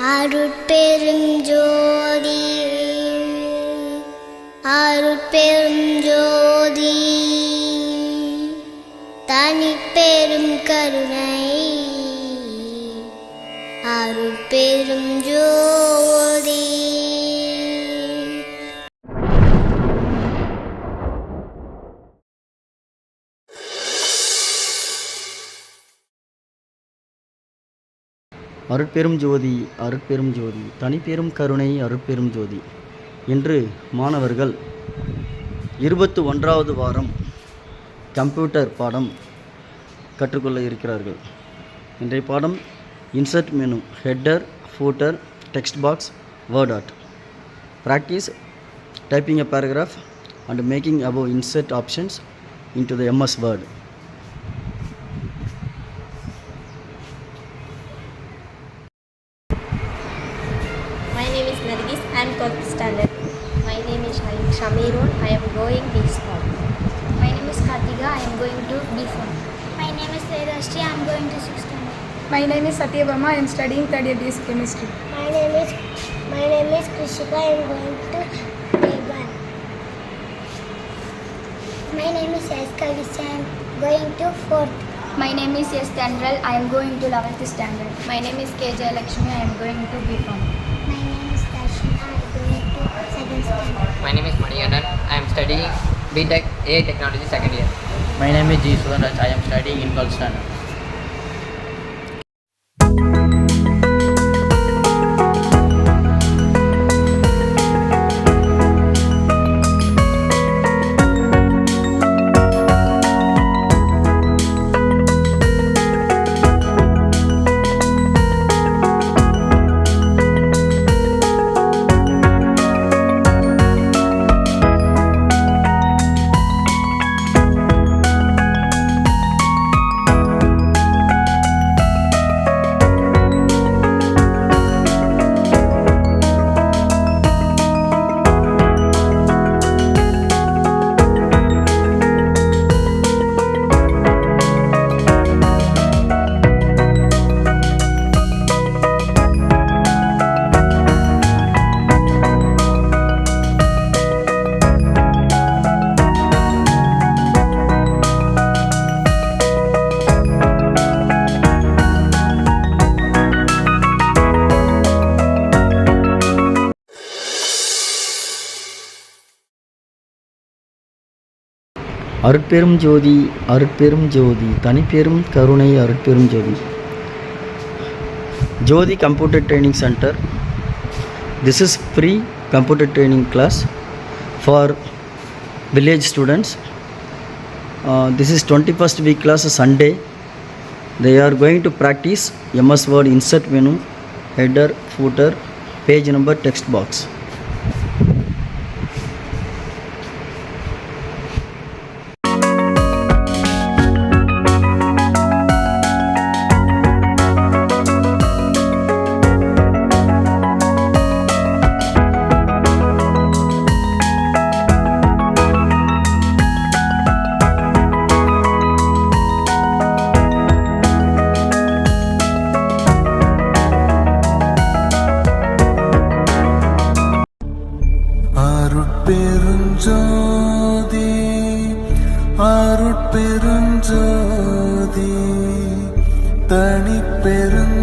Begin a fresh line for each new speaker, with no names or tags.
அருட்பெரும் ஜோதி அருட்பெரும் ஜோதி தனிப்பெரும் கருணை அருட்பெரும் ஜோதி.
அருட்பெரும் ஜோதி அருட்பெரும் ஜோதி தனிப்பெரும் கருணை அருட்பெரும் ஜோதி. இன்று மாணவர்கள் 21வது வாரம் கம்ப்யூட்டர் பாடம் கற்றுக்கொள்ள இருக்கிறார்கள். இன்றைய பாடம் insert menu, header, footer, text box, word art. Practice typing a paragraph and making above insert options into the MS Word.
My name is Nargis. I am 12th standard. My name is Shamirun. I am going B-Form.
My name is Kartika. I am going to B-Form.
My name is Vedashri. I am going to 6th standard.
My name is Satyabama. I am studying 3rd year BSc Chemistry.
My name is Krishika. I am going to grade 1. My name is S. Kavisha. I am going to 4th.
My name is S. Tendral. I am going to 11th standard.
My name is KJ Lakshmi. I am going to B-Form.
My name is Darshina. I am going to 2nd standard.
My name is Maniyandan. I am studying BTech AI Technology 2nd year.
My name is G. Sudanraj. I am studying in 12th standard.
அருட்பெரும் ஜோதி அருட்பெரும் ஜோதி தனிப்பெரும் கருணை அருட்பெரும் ஜோதி. Jodi Computer Training Center. This is free computer training class for village students. This is 21st week class Sunday. They are going to practice MS Word insert menu, header, footer, page number, text box.
அருட்பெருஞ்சோதி அருட்பெருஞ்சோதி தனிப்பெரும்